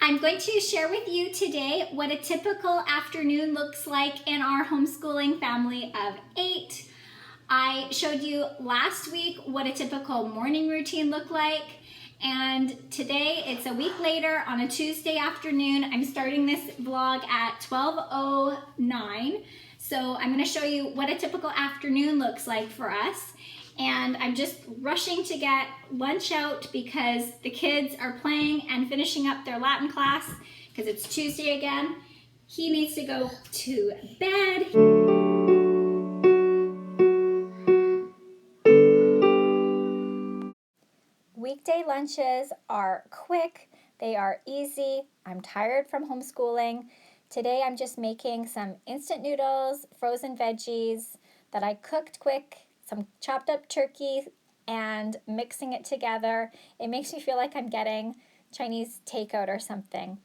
I'm going to share with you today what a typical afternoon looks like in our homeschooling family of 8. I showed you last week what a typical morning routine looked like, and today it's a week later on a Tuesday afternoon. I'm starting this vlog at 12:09, so I'm going to show you what a typical afternoon looks like for us. And I'm just rushing to get lunch out because the kids are playing and finishing up their Latin class because it's Tuesday again. He needs to go to bed. Weekday lunches are quick, they are easy. I'm tired from homeschooling. Today I'm just making some instant noodles, frozen veggies that I cooked quick, some chopped up turkey, and mixing it together. It makes me feel like I'm getting Chinese takeout or something.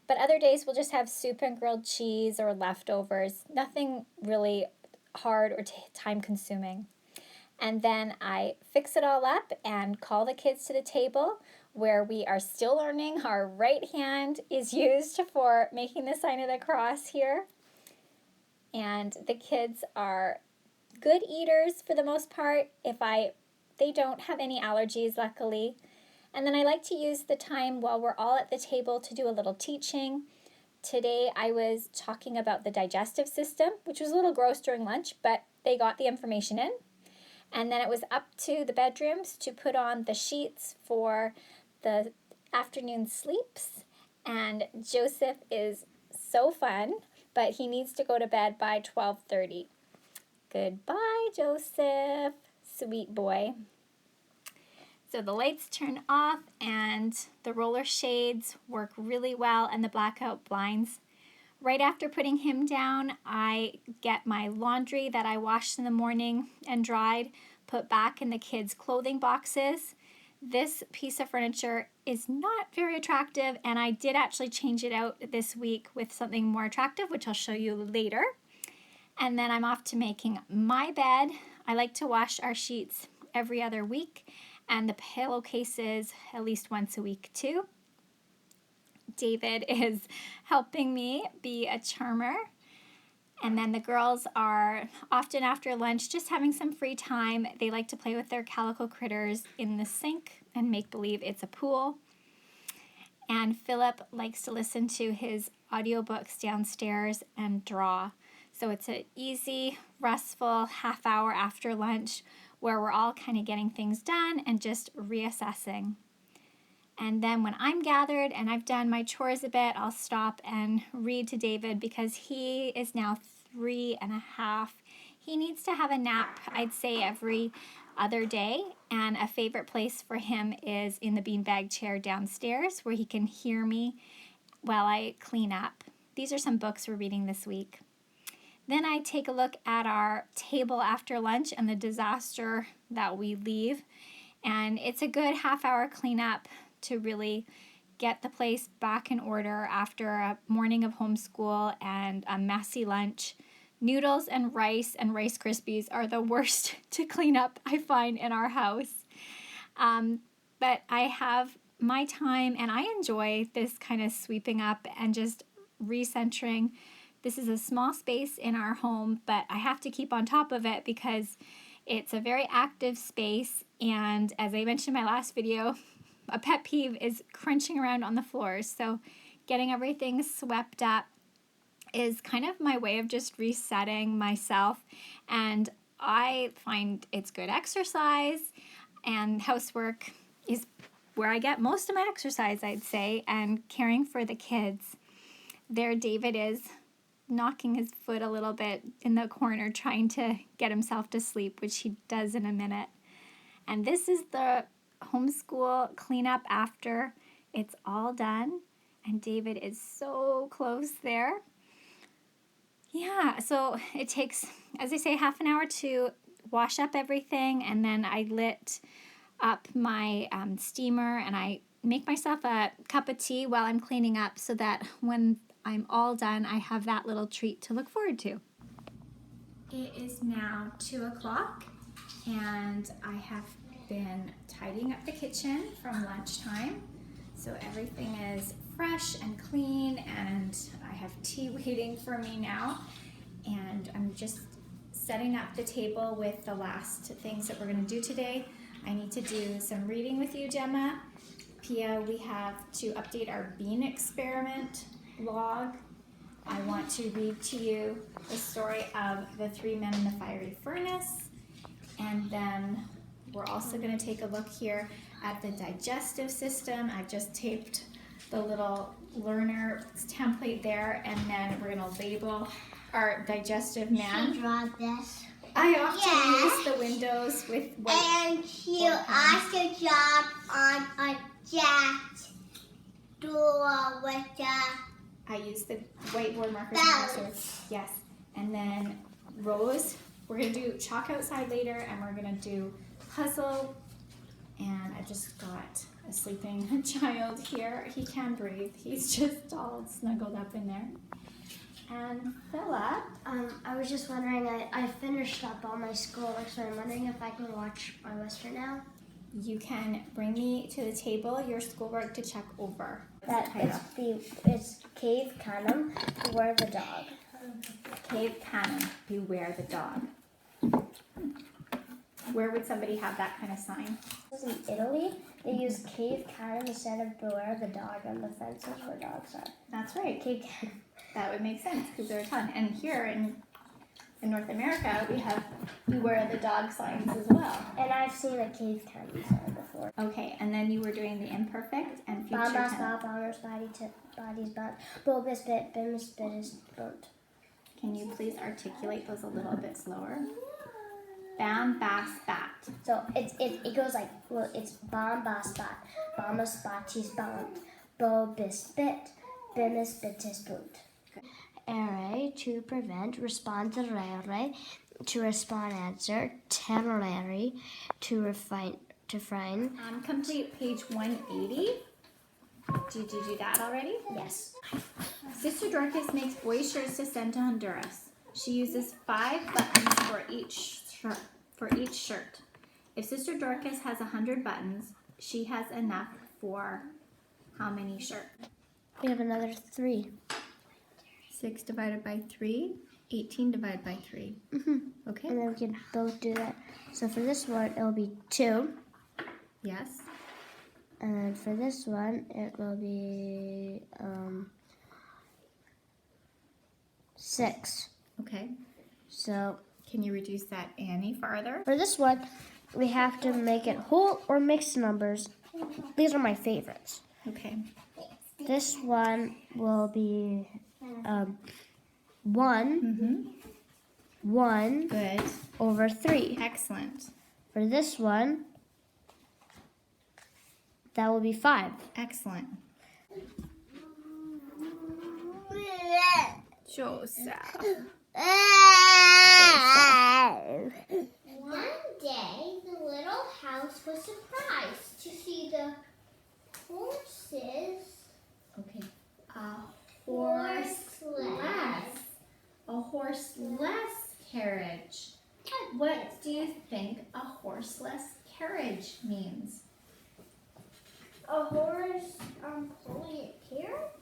But other days we'll just have soup and grilled cheese or leftovers. Nothing really hard or time consuming. And then I fix it all up and call the kids to the table where we are still learning. Our right hand is used for making the sign of the cross here. And the kids are good eaters for the most part. They don't have any allergies, luckily. And then I like to use the time while we're all at the table to do a little teaching. Today I was talking about the digestive system, which was a little gross during lunch, but they got the information in. And then it was up to the bedrooms to put on the sheets for the afternoon sleeps. And Joseph is so fun, but he needs to go to bed by 12:30. Goodbye, Joseph. Sweet boy. So the lights turn off and the roller shades work really well and the blackout blinds. Right after putting him down, I get my laundry that I washed in the morning and dried, put back in the kids' clothing boxes. This piece of furniture is not very attractive, and I did actually change it out this week with something more attractive, which I'll show you later. And then I'm off to making my bed. I like to wash our sheets every other week, and the pillowcases at least once a week too. David is helping me be a charmer. And then the girls are often after lunch just having some free time. They like to play with their calico critters in the sink and make believe it's a pool. And Philip likes to listen to his audiobooks downstairs and draw. So it's an easy, restful half hour after lunch where we're all kind of getting things done and just reassessing. And then when I'm gathered and I've done my chores a bit, I'll stop and read to David because he is now 3.5. He needs to have a nap, I'd say, every other day. And a favorite place for him is in the beanbag chair downstairs where he can hear me while I clean up. These are some books we're reading this week. Then I take a look at our table after lunch and the disaster that we leave. And it's a good half-hour cleanup to really get the place back in order after a morning of homeschool and a messy lunch. Noodles and Rice Krispies are the worst to clean up, I find, in our house. But I have my time and I enjoy this kind of sweeping up and just recentering. This is a small space in our home, but I have to keep on top of it because it's a very active space. And as I mentioned in my last video, a pet peeve is crunching around on the floors. So getting everything swept up is kind of my way of just resetting myself. And I find it's good exercise, and housework is where I get most of my exercise, I'd say, and caring for the kids. There David is knocking his foot a little bit in the corner trying to get himself to sleep, which he does in a minute. And this is the homeschool cleanup after it's all done, and David is so close there. Yeah, so it takes, as I say, half an hour to wash up everything, and then I lit up my steamer and I make myself a cup of tea while I'm cleaning up so that when I'm all done, I have that little treat to look forward to. It is now 2 o'clock and I have been tidying up the kitchen from lunchtime. So everything is fresh and clean, and I have tea waiting for me now. And I'm just setting up the table with the last things that we're going to do today. I need to do some reading with you, Gemma. Pia, we have to update our bean experiment log. I want to read to you the story of the 3 men in the fiery furnace. And then we're also going to take a look here at the digestive system. I've just taped the little learner template there, and then we're going to label our digestive man. She draw this. I often use the windows with white. And she also draw on a jet door with I use the whiteboard markers. Balance. Yes. And then rows. We're going to do chalk outside later, and we're going to do puzzle. And I just got a sleeping child here. He can breathe. He's just all snuggled up in there. And Philip. I was just wondering, I finished up all my schoolwork, so I'm wondering if I can watch my list right now. You can bring me to the table your schoolwork to check over. It's Cave Canem, Beware the Dog. Cave Canem, Beware the Dog. Where would somebody have that kind of sign? In Italy, they use Cave Canem instead of Beware the Dog on the fences where dogs are. That's right. Cave Canem. That would make sense because there are a ton. And here in North America, we have Beware the Dog signs as well. And I've seen a Cave Canem sign before. Okay, and then you were doing the imperfect and future Bombas, tense. bombers, bodies, bulbous bit, bimus, bitis, bunt. Can you please articulate those a little bit slower? Bam, bass, bat. So it goes like, well, it's bombas, bat, bombas, batis, bunt, bulbous bit, bimus, bitis, bunt. Ere, to prevent, respondere, to respond, answer, terrare, to refine, to frame. Complete page 180. Did you do that already? Yes. Sister Dorcas makes boy shirts to send to Honduras. She uses 5 buttons for each shirt. If Sister Dorcas has 100 buttons, she has enough for how many shirts? We have another 3. 6 divided by 3, 18 divided by 3. Okay. And then we can both do that. So for this one, it'll be 2. Yes. And then for this one, it will be 6. Okay. So Can you reduce that any farther? for this one, we have to make it whole or mixed numbers. These are my favorites. Okay. This one will be 1, 1 Good. over 3. Excellent. For this one, that will be 5. Excellent. Joseph. One day, the little house was surprised to see the horses. Okay. Horseless. A horseless carriage. What do you think a horseless carriage means? A horse pulling a carriage?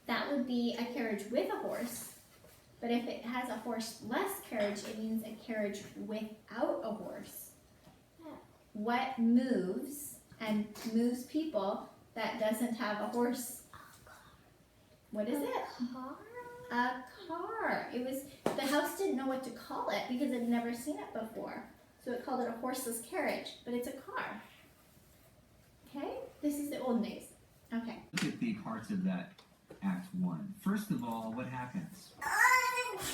That would be a carriage with a horse. But if it has a horseless carriage, it means a carriage without a horse. What moves and moves people that doesn't have a horse? What is it? Car? A car. It was, the house didn't know what to call it because it had never seen it before. So it called it a horseless carriage, but it's a car. Okay? This is the old days. Okay. Look at the parts of that Act 1. First of all, what happens?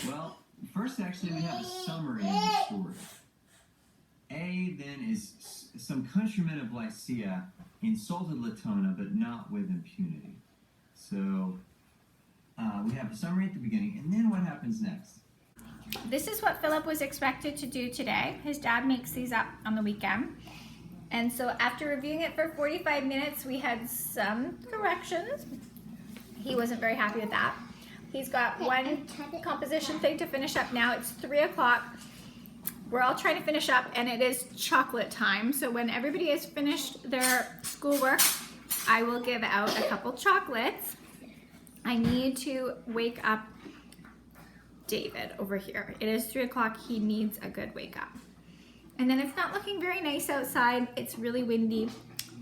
Well, first actually we have a summary of the story. A then is some countrymen of Lycia insulted Latona, but not with impunity. So we have a summary at the beginning, and then what happens next? This is what Philip was expected to do today. His dad makes these up on the weekend. And so after reviewing it for 45 minutes, we had some corrections. He wasn't very happy with that. He's got one composition thing to finish up now. It's 3 o'clock. We're all trying to finish up, and it is chocolate time. So when everybody has finished their schoolwork, I will give out a couple chocolates. I need to wake up David over here. It is 3 o'clock. He needs a good wake up. And then it's not looking very nice outside. It's really windy,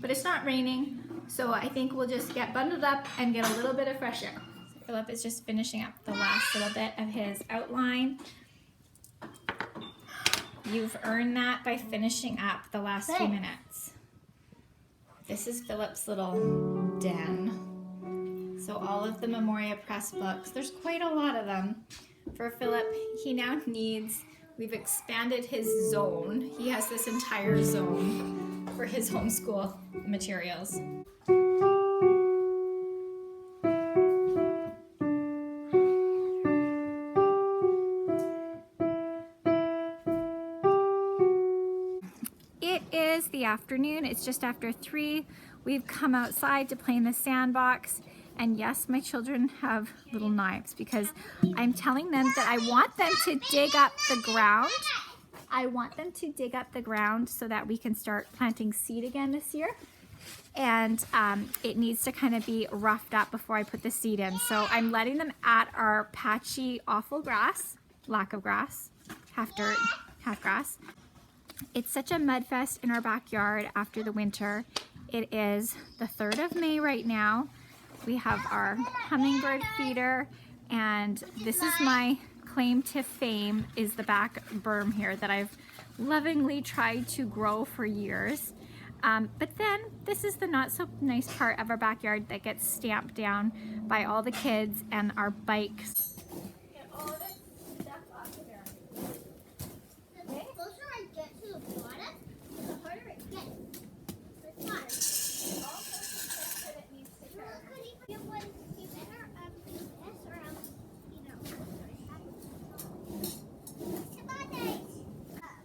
but it's not raining. So I think we'll just get bundled up and get a little bit of fresh air. So Philip is just finishing up the last little bit of his outline. You've earned that by finishing up the last few minutes. This is Philip's little den. So all of the Memoria press books, there's quite a lot of them. For Philip, he now needs, we've expanded his zone. He has this entire zone for his homeschool materials. It is the afternoon. It's just after 3. We've come outside to play in the sandbox. And yes, my children have little knives because I'm telling them that I want them to dig up the ground. I want them to dig up the ground so that we can start planting seed again this year. And it needs to kind of be roughed up before I put the seed in. So I'm letting them at our patchy, awful grass, lack of grass, half dirt, half grass. It's such a mud fest in our backyard after the winter. It is the 3rd of May right now. We have our hummingbird feeder, and this is my claim to fame, is the back berm here that I've lovingly tried to grow for years. But then this is the not so nice part of our backyard that gets stamped down by all the kids and our bikes. Get all this stuff off of there. The closer I get to the bottom, the harder it gets. It's not. Also, stuff that it needs to care.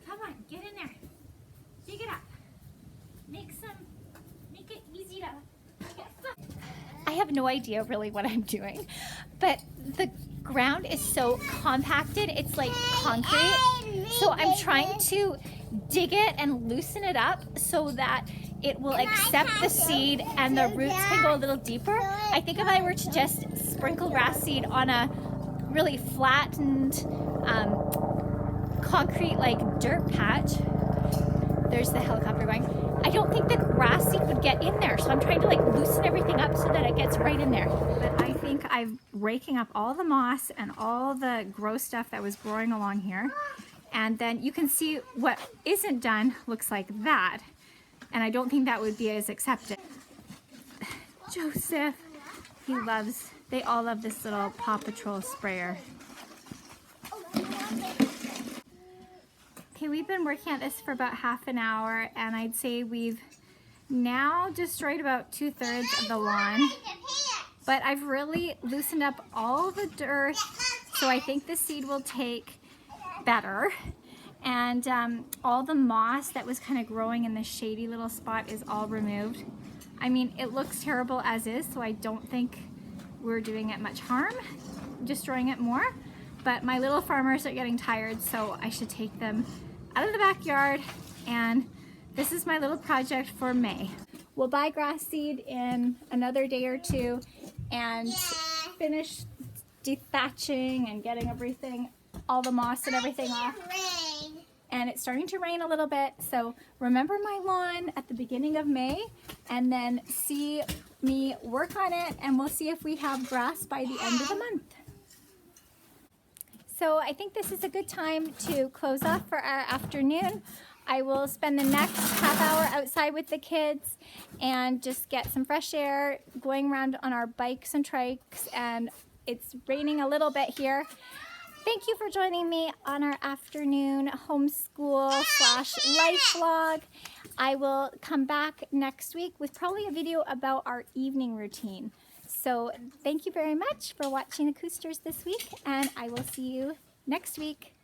Come on, get in there. Dig it up. Make it easy to get some. I have no idea really what I'm doing, but the ground is so compacted, it's like concrete. So I'm trying to dig it and loosen it up so that it will accept the seed and the roots can go a little deeper. I think if I were to just sprinkle grass seed on a really flattened concrete like dirt patch, there's the helicopter going, I don't think the grass seed would get in there. So I'm trying to like loosen everything up so that it gets right in there. But I think I'm raking up all the moss and all the gross stuff that was growing along here. And then you can see what isn't done looks like that. And I don't think that would be as accepted. Joseph, they all love this little Paw Patrol sprayer. Okay, we've been working at this for about half an hour, and I'd say we've now destroyed about 2/3 of the lawn. But I've really loosened up all the dirt, so I think the seed will take better. And all the moss that was kind of growing in the shady little spot is all removed. I mean, it looks terrible as is, so I don't think we're doing it much harm, destroying it more. But my little farmers are getting tired, so I should take them out of the backyard. And this is my little project for May. We'll buy grass seed in another day or 2 and finish dethatching and getting everything, all the moss and everything off. And it's starting to rain a little bit, so remember my lawn at the beginning of May and then see me work on it, and we'll see if we have grass by the end of the month. So I think this is a good time to close off for our afternoon. I will spend the next half hour outside with the kids and just get some fresh air, going around on our bikes and trikes, and it's raining a little bit here. Thank you for joining me on our afternoon homeschool / life vlog. I will come back next week with probably a video about our evening routine. So thank you very much for watching the Coosters this week, and I will see you next week.